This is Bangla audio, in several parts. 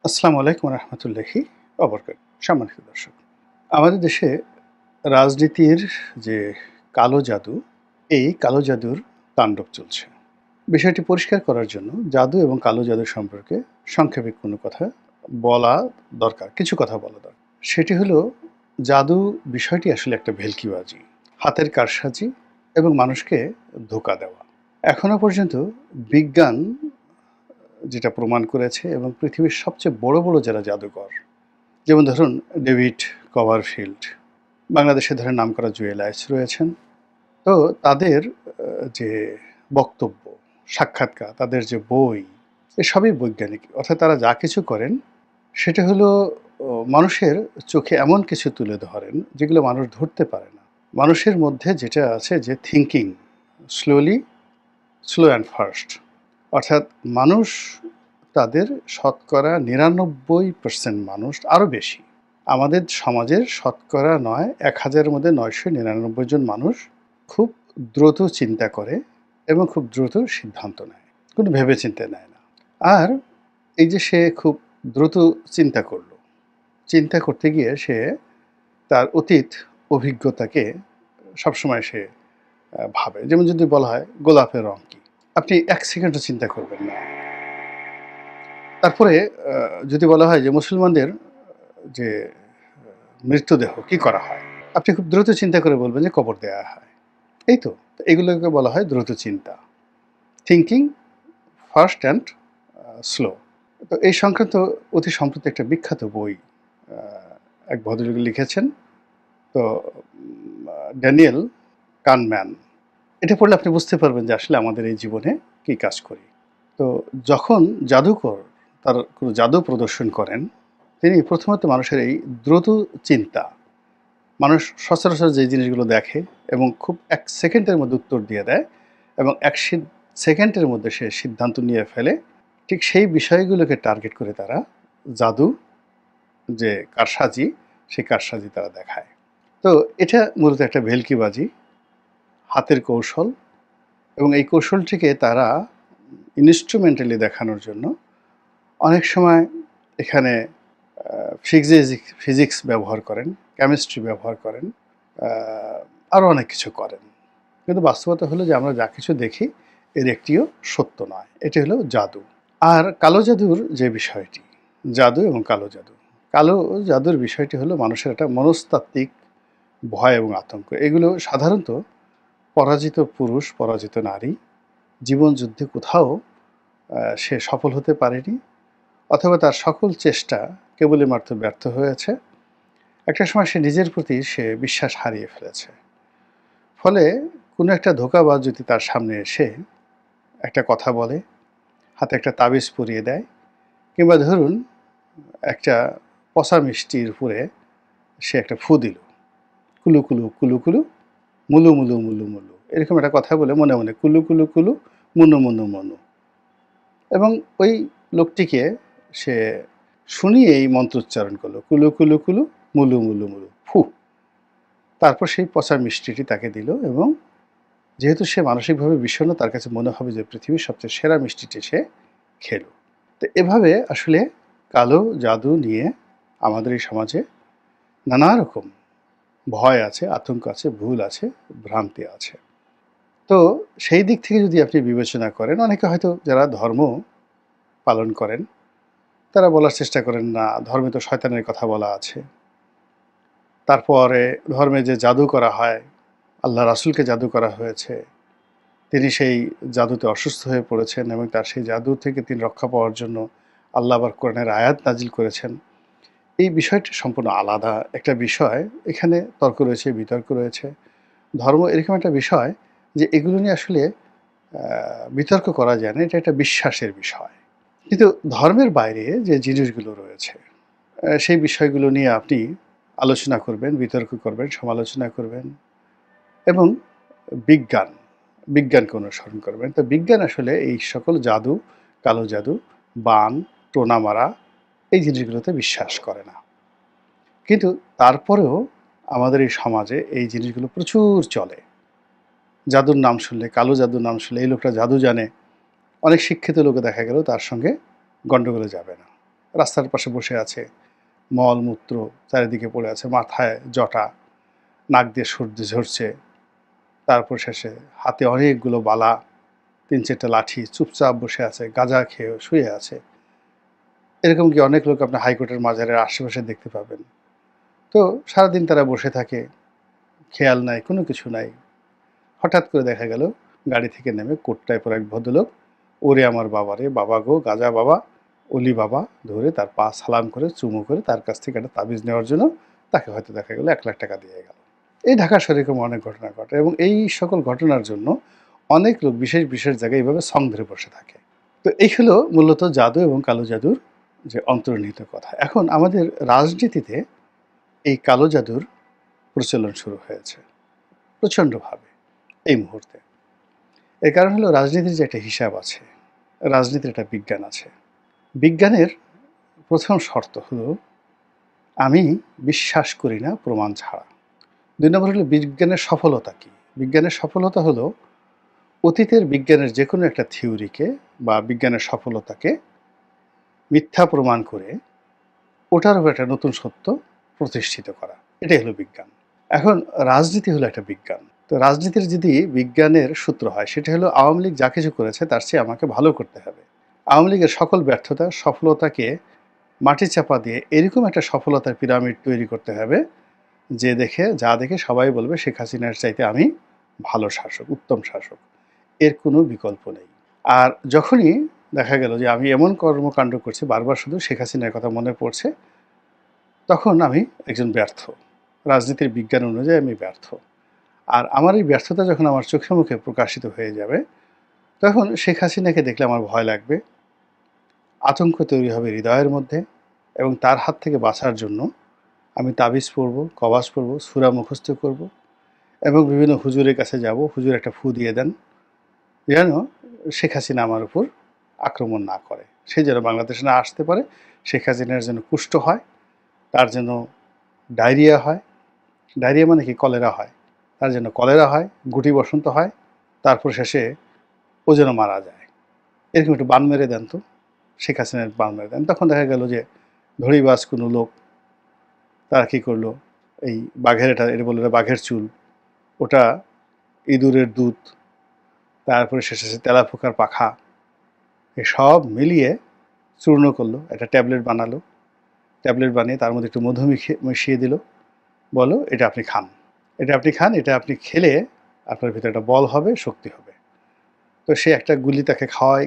আসসালামু আলাইকুম রহমতুল্লাহি অবরকাত। সম্মানিত দর্শক, আমাদের দেশে রাজনীতির যে কালো জাদু, এই কালো জাদুর তাণ্ডব চলছে। বিষয়টি পরিষ্কার করার জন্য জাদু এবং কালো জাদু সম্পর্কে সংক্ষেপে কোনো কথা বলা দরকার, কিছু কথা বলা দরকার। সেটি হলো, জাদু বিষয়টি আসলে একটা ভেলকিবাজি, হাতের কারসাজি এবং মানুষকে ধোঁকা দেওয়া। এখনো পর্যন্ত বিজ্ঞান যেটা প্রমাণ করেছে এবং পৃথিবীর সবচেয়ে বড় বড় যারা জাদুকর, যেমন ধরুন ডেভিড কভারফিল্ড, বাংলাদেশে ধরেন নামকরা জুয়েলার্স রয়েছেন। তো তাদের যে বক্তব্য, সাক্ষাৎকার, তাদের যে বই, এসবই বৈজ্ঞানিক। অর্থাৎ তারা যা কিছু করেন সেটা হলো মানুষের চোখে এমন কিছু তুলে ধরেন যেগুলো মানুষ ধরতে পারে না। মানুষের মধ্যে যেটা আছে যে থিঙ্কিং স্লো অ্যান্ড ফাস্ট, অর্থাৎ মানুষ, তাদের শতকরা ৯৯% মানুষ, আরও বেশি, আমাদের সমাজের শতকরা ১,০০০-এর মধ্যে ৯৯৯ জন মানুষ খুব দ্রুত চিন্তা করে এবং খুব দ্রুত সিদ্ধান্ত নেয়, কোনো ভেবেচিন্তে নেয় না। আর এই যে সে খুব দ্রুত চিন্তা করলো, চিন্তা করতে গিয়ে সে তার অতীত অভিজ্ঞতাকে সবসময় সে ভাবে। যেমন যদি বলা হয় গোলাপের রং কী, আপনি ১ সেকেন্ডও চিন্তা করবেন না। তারপরে যদি বলা হয় যে মুসলমানদের যে মৃতদেহ কি করা হয়, আপনি খুব দ্রুত চিন্তা করে বলবেন যে কবর দেয়া হয়। এই তো, এগুলোকে বলা হয় দ্রুত চিন্তা, থিঙ্কিং ফাস্ট অ্যান্ড স্লো। তো এই সংক্রান্ত অতি সম্প্রতি একটা বিখ্যাত বই এক ভদ্রলোক লিখেছেন। তো ড্যানিয়েল কানম্যান, এটা পড়লে আপনি বুঝতে পারবেন যে আসলে আমাদের এই জীবনে কী কাজ করি। তো যখন জাদুকর তার কোনো জাদু প্রদর্শন করেন, তিনি প্রথমত মানুষের এই দ্রুত চিন্তা, মানুষ সচরাচর যে জিনিসগুলো দেখে এবং খুব ১ সেকেন্ডের মধ্যে উত্তর দিয়ে দেয় এবং ১ সেকেন্ডের মধ্যে সে সিদ্ধান্ত নিয়ে ফেলে, ঠিক সেই বিষয়গুলোকে টার্গেট করে তারা জাদু, যে কারসাজি, সেই কারসাজি তারা দেখায়। তো এটা মূলত একটা ভেলকিবাজি, হাতের কৌশল, এবং এই কৌশলটিকে তারা ইনস্ট্রুমেন্টালি দেখানোর জন্য অনেক সময় এখানে ফিজিক্স ব্যবহার করেন, কেমিস্ট্রি ব্যবহার করেন, আরও অনেক কিছু করেন। কিন্তু বাস্তবতা হলো যে আমরা যা কিছু দেখি এর একটিও সত্য নয়। এটি হলো জাদু। আর কালো জাদুর যে বিষয়টি, জাদু এবং কালো জাদু, কালো জাদুর বিষয়টি হলো মানুষের একটা মনস্তাত্ত্বিক ভয় এবং আতঙ্ক। এগুলো সাধারণত পরাজিত পুরুষ, পরাজিত নারী, জীবনযুদ্ধে কোথাও সে সফল হতে পারেনি, অথবা তার সকল চেষ্টা কেবলই মাত্র ব্যর্থ হয়েছে। একটা সময় সে নিজের প্রতি সে বিশ্বাস হারিয়ে ফেলেছে। ফলে কোনো একটা ধোঁকাবাজ যদি তার সামনে এসে একটা কথা বলে, হাতে একটা তাবিজ পরিয়ে দেয়, কিংবা ধরুন একটা পচা মিষ্টির উপরে সে একটা ফু দিল, কুলু কুলু কুলু কুলু, মুলু মুলু মুলু মুলু, এরকম একটা কথা বলে মনে মনে কুলু কুলু কুলু, মুনু মুনু মনু, এবং ওই লোকটিকে সে শুনিয়ে এই মন্ত্রোচ্চারণ করলো, কুলু কুলু কুলু, মুলু মুলু মুলু, ফু। তারপর সেই পচা মিষ্টিটি তাকে দিল, এবং যেহেতু সে মানসিকভাবে বিষণ্ণ, তার কাছে মনে হবে যে পৃথিবীর সবচেয়ে সেরা মিষ্টিটি সে খেলো। তো এভাবে আসলে কালো জাদু নিয়ে আমাদের এই সমাজে নানা রকম ভয় আছে, আতঙ্ক আছে, ভুল আছে, ভ্রান্তি আছে। তো সেই দিক থেকে যদি আপনি বিবেচনা করেন, অনেকে হয়তো যারা ধর্ম পালন করেন তারা বলার চেষ্টা করেন, না, ধর্মে তো শয়তানের কথা বলা আছে। তারপরে ধর্মে যে জাদু করা হয়, আল্লাহ রাসূলকে জাদু করা হয়েছে, তিনি সেই জাদুতে অসুস্থ হয়ে পড়েছেন এবং তার সেই জাদু থেকে তিনি রক্ষা পাওয়ার জন্য আল্লাহ আবার কোরআনের আয়াত নাজিল করেছেন। এই বিষয়টি সম্পূর্ণ আলাদা একটা বিষয়। এখানে তর্ক রয়েছে, বিতর্ক রয়েছে। ধর্ম এরকম একটা বিষয় যে এগুলো নিয়ে আসলে বিতর্ক করা যায় না, এটা একটা বিশ্বাসের বিষয়। কিন্তু ধর্মের বাইরে যে জিনিসগুলো রয়েছে, সেই বিষয়গুলো নিয়ে আপনি আলোচনা করবেন, বিতর্ক করবেন, সমালোচনা করবেন, এবং বিজ্ঞান, বিজ্ঞানকে অনুসরণ করবেন। তো বিজ্ঞান আসলে এই সকল জাদু, কালো জাদু, বান, টোনা মারা, এই জিনিসগুলোতে বিশ্বাস করে না। কিন্তু তারপরেও আমাদের এই সমাজে এই জিনিসগুলো প্রচুর চলে। জাদুর নাম শুনলে, কালো জাদুর নাম শুনলে, এই লোকটা জাদু জানে, অনেক শিক্ষিত লোকও দেখা গেল তার সঙ্গে গণ্ডগোলে যাবে না। রাস্তার পাশে বসে আছে, মলমূত্র চারিদিকে পড়ে আছে, মাথায় জটা, নাক দিয়ে সর্দি ঝরছে, তারপর শেষে হাতে অনেকগুলো বালা, ৩-৪টা লাঠি, চুপচাপ বসে আছে, গাঁজা খেয়ে শুয়ে আছে। এরকম কি অনেক লোক আপনি হাইকোর্টের মাজারের আশেপাশে দেখতে পাবেন। তো সারাদিন তারা বসে থাকে, খেয়াল নাই, কোনো কিছু নাই। হঠাৎ করে দেখা গেল গাড়ি থেকে নেমে কোটটায় পরে এক ভদ্রলোক, ওরে আমার বাবা রে, বাবা গো গাজা বাবা, অলি বাবা, ধরে তার পা সালাম করে চুমু করে তার কাছ থেকে একটা তাবিজ নেওয়ার জন্য তাকে হয়তো দেখা গেল ১,০০,০০০ টাকা দিয়ে গেল। এই ঢাকা শহরে এরকম অনেক ঘটনা ঘটে, এবং এই সকল ঘটনার জন্য অনেক লোক বিশেষ বিশেষ জায়গায় এইভাবে সং ধরে বসে থাকে। তো এই হলো মূলত জাদু এবং কালো জাদুর যে অন্তর্নিহিত কথা। এখন আমাদের রাজনীতিতে এই কালো জাদুর প্রচলন শুরু হয়েছে প্রচণ্ডভাবে এই মুহূর্তে। এর কারণ হলো রাজনীতির যে একটা হিসাব আছে, রাজনীতির একটা বিজ্ঞান আছে। বিজ্ঞানের প্রথম শর্ত হলো, আমি বিশ্বাস করি না প্রমাণ ছাড়া। ২ নম্বর হলো বিজ্ঞানের সফলতা কী? বিজ্ঞানের সফলতা হলো অতীতের বিজ্ঞানের যে কোনো একটা থিওরিকে বা বিজ্ঞানের সফলতাকে মিথ্যা প্রমাণ করে ওটার উপর একটা নতুন সত্য প্রতিষ্ঠিত করা। এটাই হলো বিজ্ঞান। এখন রাজনীতি হলো একটা বিজ্ঞান। তো রাজনীতির যদি বিজ্ঞানের সূত্র হয়, সেটা হলো আওয়ামী লীগ যা কিছু করেছে তার চেয়ে আমাকে ভালো করতে হবে। আওয়ামী লীগের সকল ব্যর্থতা, সফলতাকে মাটি চাপা দিয়ে এরকম একটা সফলতার পিরামিড তৈরি করতে হবে, যে যা দেখে সবাই বলবে শেখ হাসিনার চাইতে আমি ভালো শাসক, উত্তম শাসক। এর কোনো বিকল্প নেই। আর যখনই দেখা গেল যে আমি এমন কর্মকাণ্ড করছি, বারবার শুধু শেখ হাসিনার কথা মনে পড়ছে, তখন আমি একজন ব্যর্থ। রাজনীতির বিজ্ঞান অনুযায়ী আমি ব্যর্থ। আর আমার এই ব্যর্থতা যখন আমার চোখে মুখে প্রকাশিত হয়ে যাবে, তখন শেখ হাসিনাকে দেখলে আমার ভয় লাগবে, আতঙ্ক তৈরি হবে হৃদয়ের মধ্যে, এবং তার হাত থেকে বাঁচার জন্য আমি তাবিজ পড়ব, কবাজ পড়ব, সূরা মুখস্থ করব, এবং বিভিন্ন হুজুরের কাছে যাব। হুজুর একটা ফু দিয়ে দেন, যেন শেখ হাসিনা আমার উপর আক্রমণ না করে, সে যেন বাংলাদেশে না আসতে পারে, শেখ হাসিনার যেন কুষ্ঠ হয়, তার যেন ডায়রিয়া হয়, ডায়রিয়া মানে কি, কলেরা হয়, তার যেন কলেরা হয়, গুটি বসন্ত হয়, তারপর শেষে ও যেন মারা যায়। এরকম একটু বান মেরে দেন তো, শেখ হাসিনার বান মেরে দেন। তখন দেখা গেল যে ধড়িবাজ কোনো লোক, তারা কী করলো, এই বাঘের, এটা বললো বাঘের চুল, ওটা ইঁদুরের দুধ, তারপরে শেষে তেলাপোকার পাখা, এসব মিলিয়ে চূর্ণ করলো, একটা ট্যাবলেট বানালো, ট্যাবলেট বানিয়ে তার মধ্যে একটু মধু মিশিয়ে দিল, বলো এটা আপনি খান, এটা আপনি খান, এটা আপনি খেলে আপনার ভিতরে একটা বল হবে, শক্তি হবে। তো সে একটা গুলি তাকে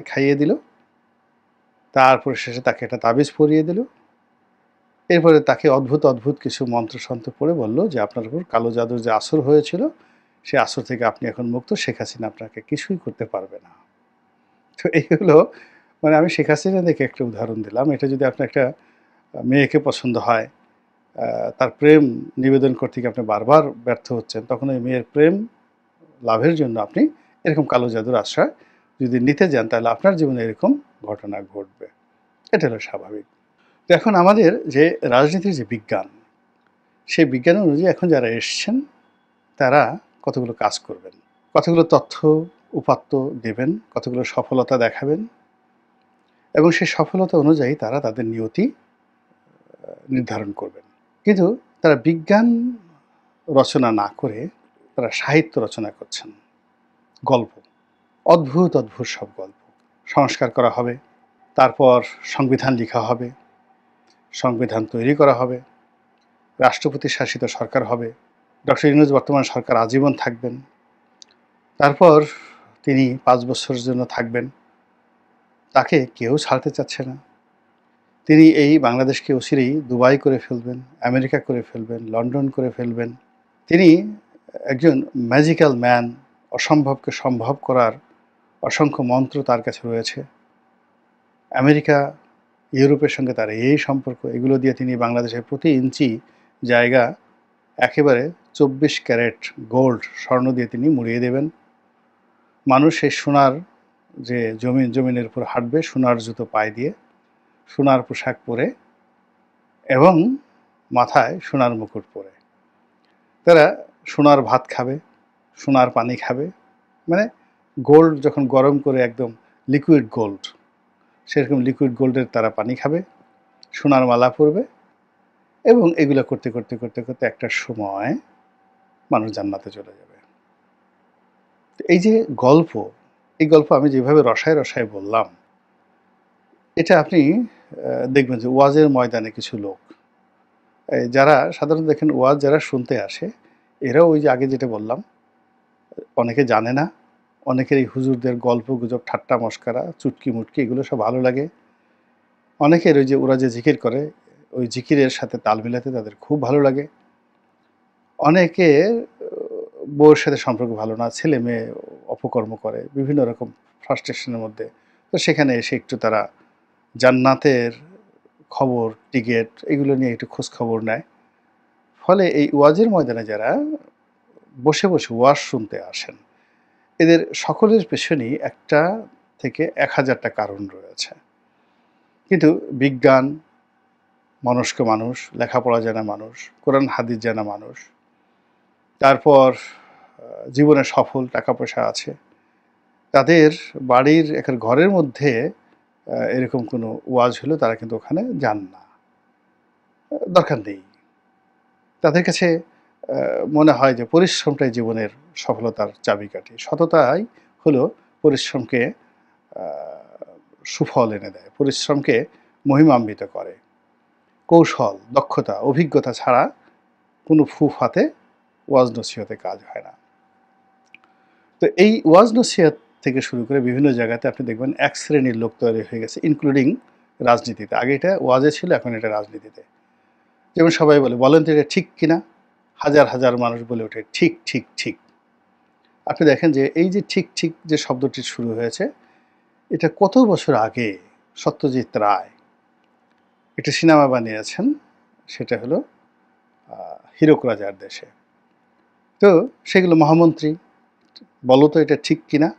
খাইয়ে দিল, তারপরে শেষে তাকে একটা তাবিজ পরিয়ে দিল, এরপরে তাকে অদ্ভুত অদ্ভুত কিছু মন্ত্রসন্ত্র পড়ে বলল যে আপনার উপর কালো জাদুর যে আসর হয়েছিল, সে আসর থেকে আপনি এখন মুক্ত, শেখ হাসিনা আপনাকে কিছুই করতে পারবে না। তো এই হলো, মানে আমি শেখ হাসিনা দেখে একটা উদাহরণ দিলাম। এটা যদি আপনার একটা মেয়েকে পছন্দ হয়, তার প্রেম নিবেদন করতে গিয়ে আপনি বারবার ব্যর্থ হচ্ছেন, তখন ওই মেয়ের প্রেম লাভের জন্য আপনি এরকম কালো জাদুর আশ্রয় যদি নিতে যান, তাহলে আপনার জীবনে এরকম ঘটনা ঘটবে। এটা হলো স্বাভাবিক। তো এখন আমাদের যে রাজনীতির যে বিজ্ঞান, সেই বিজ্ঞান অনুযায়ী এখন যারা এসছেন, তারা কতগুলো কাজ করবেন, কতগুলো তথ্য উপাত্ত দেবেন, কতগুলো সফলতা দেখাবেন, এবং সেই সফলতা অনুযায়ী তারা তাদের নিয়তি নির্ধারণ করবেন। কিন্তু তারা বিজ্ঞান রচনা না করে তারা সাহিত্য রচনা করছেন, গল্প, অদ্ভুত অদ্ভুত সব গল্প সংস্কার করা হবে, তারপর সংবিধান লেখা হবে, সংবিধান তৈরি করা হবে, রাষ্ট্রপতি শাসিত সরকার হবে, ডক্টর ইউনূস বর্তমান সরকার আজীবন থাকবেন, তারপর তিনি ৫ বছরের জন্য থাকবেন, তাকে কেউ ছাড়তে চাচ্ছে না, তিনি এই বাংলাদেশকে অচিরেই দুবাই করে ফেলবেন, আমেরিকা করে ফেলবেন, লন্ডন করে ফেলবেন। তিনি একজন ম্যাজিক্যাল ম্যান, অসম্ভবকে সম্ভব করার অসংখ্য মন্ত্র তার কাছে রয়েছে। আমেরিকা, ইউরোপের সঙ্গে তার এই সম্পর্ক, এগুলো দিয়ে তিনি বাংলাদেশের প্রতি ইঞ্চি জায়গা একেবারে ২৪ ক্যারেট গোল্ড, স্বর্ণ দিয়ে তিনি মুড়িয়ে দেবেন। মানুষ সেই সোনার যে জমিনের উপর হাঁটবে, সোনার জুতো পায়ে দিয়ে, সোনার পোশাক পরে, এবং মাথায় সোনার মুকুট পরে। তারা সোনার ভাত খাবে, সোনার পানি খাবে, মানে গোল্ড যখন গরম করে একদম লিকুইড গোল্ড, সেরকম লিকুইড গোল্ডের তারা পানি খাবে, সোনার মালা পরবে, এবং এগুলো করতে করতে করতে করতে একটা সময় মানুষ জান্নাতে চলে যাবে। এই যে গল্প, এই গল্প আমি যেভাবে রসায় রসায় বললাম, এটা আপনি দেখবেন যে ওয়াজের ময়দানে কিছু লোক, যারা সাধারণত দেখেন ওয়াজ যারা শুনতে আসে, এরাও ওই যে আগে যেটা বললাম, অনেকে জানে না, অনেকের এই হুজুরদের গল্প গুজব ঠাট্টা মশকারা চুটকি মুটকি এগুলো সব ভালো লাগে। অনেকের ওই যে ওরা যে জিকির করে, ওই জিকিরের সাথে তাল মিলাতে তাদের খুব ভালো লাগে। অনেকের বউয়ের সাথে সম্পর্ক ভালো না, ছেলে মেয়ে অপকর্ম করে, বিভিন্ন রকম ফ্রাস্ট্রেশনের মধ্যে, তো সেখানে এসে একটু তারা জান্নাতের খবর, টিকেট এগুলো নিয়ে একটু খোঁজ খবর নেয়। ফলে এই ওয়াজের ময়দানে যারা বসে বসে ওয়াজ শুনতে আসেন, এদের সকলের পেছনেই একটা থেকে 1000টা কারণ রয়েছে। কিন্তু বিজ্ঞান মনস্ক মানুষ, লেখাপড়া জানা মানুষ, কোরআন হাদিস জানা মানুষ, তারপর জীবনে সফল, টাকা পয়সা আছে, তাদের বাড়ির একটা ঘরের মধ্যে এরকম কোনো ওয়াজ হলো তারা কিন্তু ওখানে যান না, দরকার নেই। তাদের কাছে মনে হয় যে পরিশ্রমটাই জীবনের সফলতার চাবিকাঠি, সততাই হলো পরিশ্রমকে সুফল এনে দেয়, পরিশ্রমকে মহিমান্বিত করে। কৌশল, দক্ষতা, অভিজ্ঞতা ছাড়া কোনো ফুফাতে ওয়াজ নসিহতে কাজ হয় না। তো এই ওয়াজ নসিহত থেকে শুরু করে বিভিন্ন জায়গাতে আপনি দেখবেন এক শ্রেণীর লোক তৈরি হয়ে গেছে, ইনক্লুডিং রাজনীতিতে। আগে এটা ওয়াজে ছিল, এখন এটা রাজনীতিতে। যেমন সবাই বলেন তো এটা ঠিক কিনা, হাজার হাজার মানুষ বলে ওঠে ঠিক ঠিক ঠিক। আপনি দেখেন যে এই যে ঠিক ঠিক যে শব্দটি শুরু হয়েছে, এটা কত বছর আগে সত্যজিৎ রায় একটা সিনেমা বানিয়েছেন, সেটা হলো হীরক রাজার দেশে। তো সেগুলো মহামন্ত্রী, বলো তো এটা ঠিক কিনা,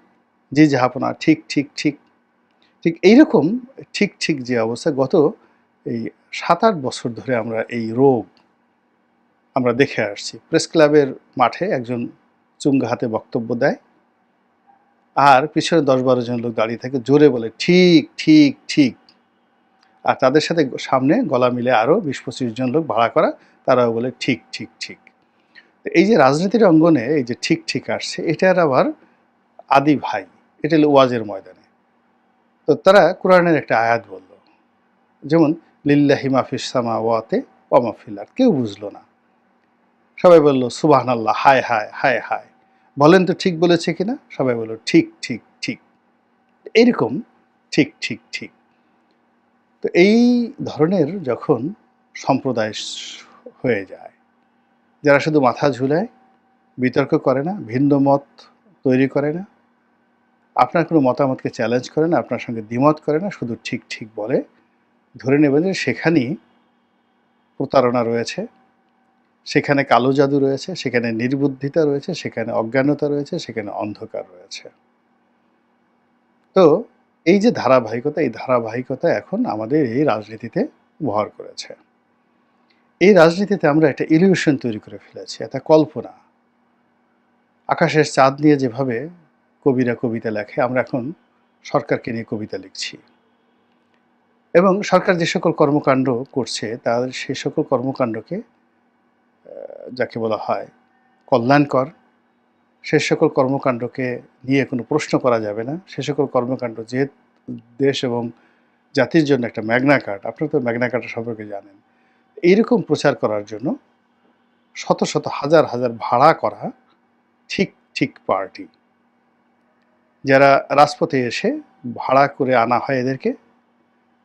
জি জাহাপনা, ঠিক ঠিক ঠিক ঠিক। এইরকম ঠিক ঠিক যে অবস্থা, গত এই 7-8 বছর ধরে আমরা এই রোগ আমরা দেখে আসছি। প্রেস ক্লাবের মাঠে একজন চুঙ্গা হাতে বক্তব্য দেয়, আর পিছনে 10-12 জন লোক দাঁড়িয়ে থাকে, জোরে বলে ঠিক ঠিক ঠিক। আর তাদের সাথে সামনে গলা মিলে আরও 20-25 জন লোক ভাড়া করা, তারাও বলে ঠিক ঠিক ঠিক। এই যে রাজনীতির অঙ্গনে এই যে ঠিক ঠিক আসছে, এটার আবার আদি ভাই, এটা হলো ওয়াজের ময়দানে। তো তারা কোরআনের একটা আয়াত বলল, যেমন লিল্লাহি মাফিস সামাওয়াতি ওয়া মা ফিল আরদ, কেউ বুঝলো না। সবাই বলল সুবহানাল্লাহ, হায় হায় হায় হায়। বলেন তো ঠিক বলেছে কিনা, সবাই বলল ঠিক ঠিক ঠিক। এইরকম ঠিক ঠিক ঠিক। তো এই ধরনের যখন সম্প্রদায় হয়ে যায়, যারা শুধু মাথা ঝুলায়, বিতর্ক করে না, ভিন্ন মত তৈরি করে না, আপনার কোনো মতামতকে চ্যালেঞ্জ করে না, আপনার সঙ্গে দ্বিমত করে না, শুধু ঠিক ঠিক বলে, ধরে নেবেন যে সেখানেই প্রতারণা রয়েছে, সেখানে কালো জাদু রয়েছে, সেখানে নির্বুদ্ধিতা রয়েছে, সেখানে অজ্ঞানতা রয়েছে, সেখানে অন্ধকার রয়েছে। তো এই যে ধারাবাহিকতা, এই ধারাবাহিকতা এখন আমাদের এই রাজনীতিতে ভর করেছে। এই রাজনীতিতে আমরা একটা ইলিউশন তৈরি করে ফেলেছি, একটা কল্পনা। আকাশের চাঁদ নিয়ে যেভাবে কবিরা কবিতা লেখে, আমরা এখন সরকারকে নিয়ে কবিতা লিখছি, এবং সরকার যে সকল কর্মকাণ্ড করছে তার সে সকল কর্মকাণ্ডকে যাকে বলা হয় কল্যাণকর, সে সকল কর্মকাণ্ডকে নিয়ে কোনো প্রশ্ন করা যাবে না। সে সকল কর্মকাণ্ড যে দেশ এবং জাতির জন্য একটা ম্যাগনা কার্টা, আপনারা তো ম্যাগনা কার্টা সম্পর্কে জানেন, এইরকম প্রচার করার জন্য শত শত হাজার হাজার ভাড়া করা ঠিক ঠিক পার্টি, যারা রাজপথে এসে ভাড়া করে আনা হয় এদেরকে,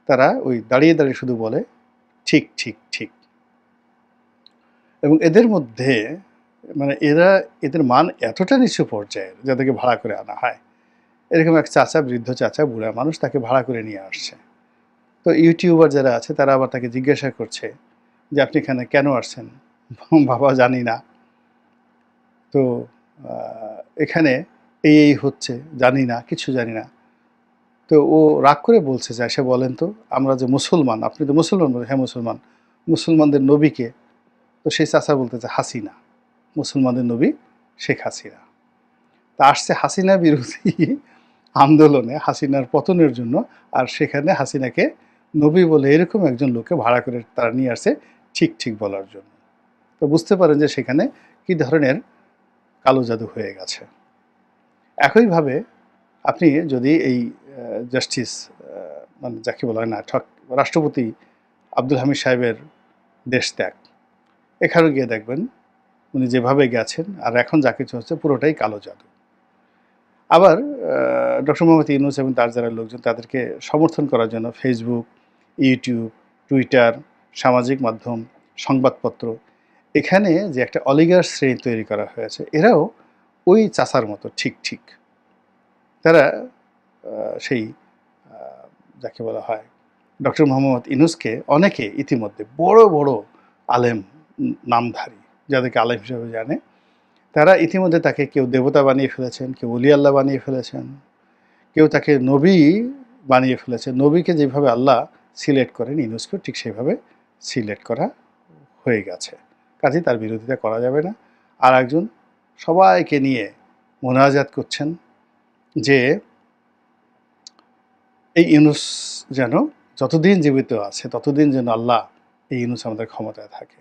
তারা ওই দাঁড়িয়ে দাঁড়িয়ে শুধু বলে ঠিক ঠিক ঠিক। এবং এদের মধ্যে মানে এদের মান এতটা নিচু পর্যায়ের, যাদেরকে ভাড়া করে আনা হয়। এরকম এক চাচা, বৃদ্ধ চাচা, বুড়া মানুষ, তাকে ভাড়া করে নিয়ে আসছে। তো ইউটিউবার যারা আছে তারা আবার তাকে জিজ্ঞাসা করছে যে আপনি এখানে কেন আসছেন? বাবা জানি না। তো এখানে এই হচ্ছে, জানি না, কিছু জানি না। তো ও রাগ করে বলছে যে সে বলেন তো, আমরা যে মুসলমান, আপনি তো মুসলমান, বলে হ্যাঁ মুসলমান, মুসলমানদের নবীকে? তো সেই চাচা বলতেছে হাসিনা, মুসলমানদের নবী শেখ হাসিনা। তা আসছে হাসিনা বিরোধী আন্দোলনে, হাসিনার পতনের জন্য, আর সেখানে হাসিনাকে নবী বলে এরকম একজন লোককে ভাড়া করে তারা নিয়ে আসছে ঠিক ঠিক বলার জন্য। তো বুঝতে পারেন যে সেখানে কী ধরনের কালো জাদু হয়ে গেছে। একইভাবে আপনি যদি এই জাস্টিস মানে যাকে বলা হয় না রাষ্ট্রপতি আব্দুল হামিদ সাহেবের দেশ ত্যাগ, এখানেও গিয়ে দেখবেন উনি যেভাবে গেছেন আর এখন যা কিছু হচ্ছে পুরোটাই কালো জাদু। আবার ডক্টর মোহাম্মদ ইউনূস এবং তার যারা লোকজন তাদেরকে সমর্থন করার জন্য ফেসবুক, ইউটিউব, টুইটার, সামাজিক মাধ্যম, সংবাদপত্র, এখানে যে একটা অলিগার শ্রেণী তৈরি করা হয়েছে, এরাও ওই চাচার মতো ঠিক ঠিক। তারা সেই যাকে বলা হয় ডক্টর মোহাম্মদ ইউনূসকে অনেকে ইতিমধ্যে বড় বড় আলেম, নামধারী, যাদেরকে আলেম হিসেবে জানে, তারা ইতিমধ্যে তাকে কেউ দেবতা বানিয়ে ফেলেছেন, কেউ ওলি আল্লাহ বানিয়ে ফেলেছেন, কেউ তাকে নবী বানিয়ে ফেলেছে। নবীকে যেভাবে আল্লাহ সিলেক্ট করেন, ইউনূসকেও ঠিক সেইভাবে সিলেক্ট করা হয়ে গেছে। কাজেই তার বিরোধিতা করা যাবে না। আর একজন সবাইকে নিয়ে মোনাজাত করছেন যে এই ইউনূস যেন যতদিন জীবিত আছে ততদিন যেন আল্লাহ এই ইউনূস আমাদের ক্ষমতায় থাকে।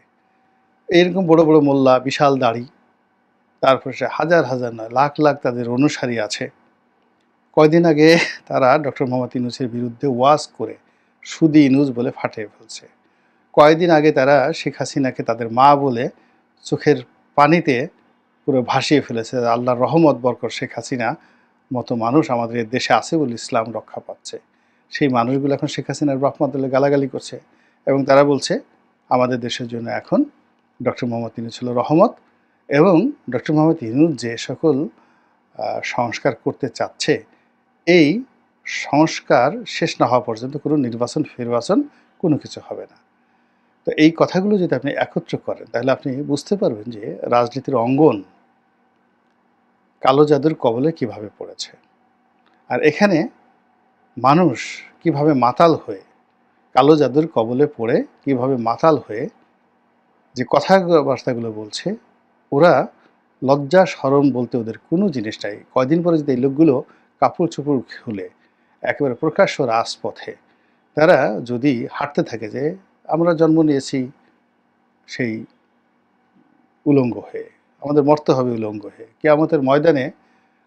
এরকম বড় বড় মোল্লা, বিশাল দাড়ি, তারপরে সে হাজার হাজার নয় লাখ লাখ তাদের অনুসারী আছে। কয়দিন আগে তারা ডক্টর মোহাম্মদ ইউনূসের বিরুদ্ধে ওয়াজ করে সুদি ইউনূস বলে ফাটিয়ে ফেলছে। কয়েকদিন আগে তারা শেখ হাসিনাকে তাদের মা বলে চোখের পানিতে পুরো ভাসিয়ে ফেলেছে। আল্লাহর রহমত বরকত শেখ হাসিনা মতো মানুষ আমাদের দেশে আছে বলে ইসলাম রক্ষা পাচ্ছে। সেই মানুষগুলো এখন শেখ হাসিনার রহমতুল্লাহ গালাগালি করছে এবং তারা বলছে আমাদের দেশের জন্য এখন ডক্টর মোহাম্মদ ইউনূস ছিল রহমত। এবং ডক্টর মোহাম্মদ ইউনূস যে সকল সংস্কার করতে চাচ্ছে, এই সংস্কার শেষ না হওয়া পর্যন্ত কোনো নির্বাচন কোনো কিছু হবে না। তো এই কথাগুলো যদি আপনি একত্র করেন তাহলে আপনি বুঝতে পারবেন যে রাজনীতির অঙ্গন কালো জাদুর কবলে কিভাবে পড়েছে। আর এখানে মানুষ কিভাবে মাতাল হয়ে কালো জাদুর কবলে পড়ে কিভাবে মাতাল হয়ে যে কথাবার্তাগুলো বলছে, ওরা লজ্জা শরম বলতে ওদের কোনো জিনিস নাই। কয়দিন পরে যদি এই লোকগুলো কাপড় চোপড় খুলে একেবারে প্রকাশ্য রাজপথে তারা যদি হাঁটতে থাকে যে আমরা জন্ম নিয়েছি সেই উলঙ্গ হয়ে, আমাদের মরতে হবে উলঙ্গ হয়ে, কিয়ামতের ময়দানে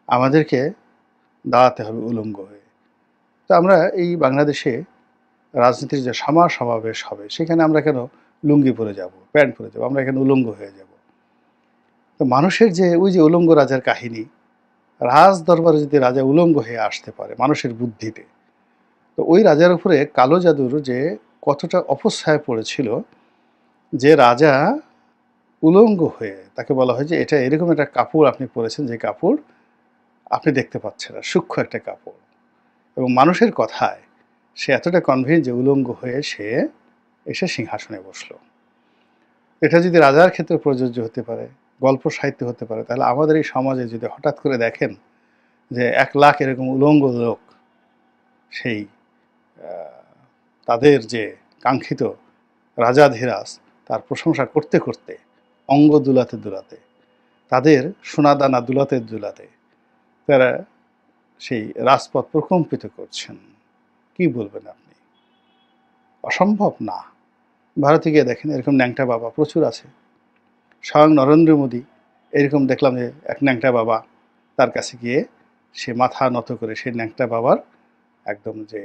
আমাদেরকে দাঁড়াতে হবে উলঙ্গ হয়ে। তো আমরা এই বাংলাদেশে রাজনীতির যে সমাবেশ হবে সেখানে আমরা কেন লুঙ্গি পরে যাব, প্যান্ট পরে যাব, আমরা এখানে উলঙ্গ হয়ে যাব? তো মানুষের যে ওই যে উলঙ্গ রাজার কাহিনী, রাজ দরবারে যদি রাজা উলঙ্গ হয়ে আসতে পারে মানুষের বুদ্ধিতে, তো ওই রাজার উপরে কালো জাদুর যে কতটা অপছায়া পড়েছিল, যে রাজা উলঙ্গ হয়ে তাকে বলা হয় যে এটা এরকম একটা কাপড় আপনি পরেছেন যে কাপড় আপনি দেখতে পাচ্ছেন না, সূক্ষ্ম একটা কাপড়। এবং মানুষের কথায় সে এতটা কনভিন্স যে উলঙ্গ হয়ে সে এসে সিংহাসনে বসলো। এটা যদি রাজার ক্ষেত্রে প্রযোজ্য হতে পারে, গল্প সাহিত্য হতে পারে, তাহলে আমাদের এই সমাজে যদি হঠাৎ করে দেখেন যে 1 লাখ এরকম উলঙ্গ লোক সেই তাদের যে কাঙ্ক্ষিত রাজাধিরাজ তার প্রশংসা করতে করতে, অঙ্গ দুলাতে দুলাতে, তাদের সোনাদানা দুলাতে দুলাতে তারা সেই রাজপথ প্রকম্পিত করছেন, কি বলবেন আপনি? অসম্ভব না। ভারতে গিয়ে দেখেন এরকম ন্যাংটা বাবা প্রচুর আছে। স্বয়ং নরেন্দ্র মোদী এরকম দেখলাম যে এক ন্যাংটা বাবা, তার কাছে গিয়ে সে মাথা নত করে সেই ন্যাংটা বাবার একদম যে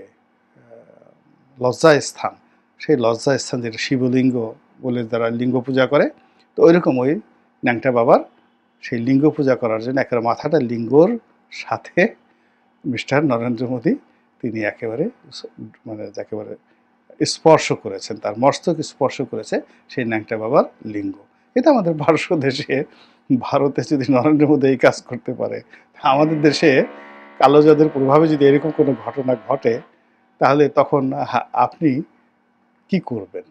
লজ্জা স্থান, সেই লজ্জা স্থান যেটা শিবলিঙ্গ বলে যারা লিঙ্গ পূজা করে, তো ওইরকম ওই ন্যাংটা বাবার সেই লিঙ্গ পূজা করার জন্য একেবারে মাথাটা লিঙ্গর সাথে মিস্টার নরেন্দ্র মোদী তিনি একেবারে মানে একেবারে স্পর্শ করেছেন, তার মস্তক স্পর্শ করেছে সেই ন্যাংটা বাবার লিঙ্গ। এটা আমাদের ভারত দেশে, ভারতে যদি নরেন্দ্র মোদী এই কাজ করতে পারে, আমাদের দেশে কালো জাদুর প্রভাবে যদি এরকম কোনো ঘটনা ঘটে, তাহলে তখন আপনি কি করবেন?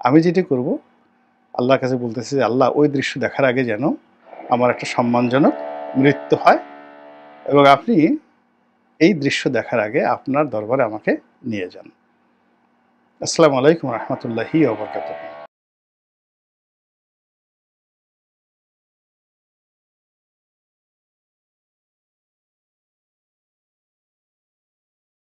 আমি যেটি করব, আল্লাহর কাছে বলতেছি যে আল্লাহ ওই দৃশ্য দেখার আগে যেন আমার একটা সম্মানজনক মৃত্যু হয় এবং আপনি এই দৃশ্য দেখার আগে আপনার দরবারে আমাকে নিয়ে যান। আসসালামু আলাইকুম রহমতুল্লাহি ওয়া বারাকাতুহু।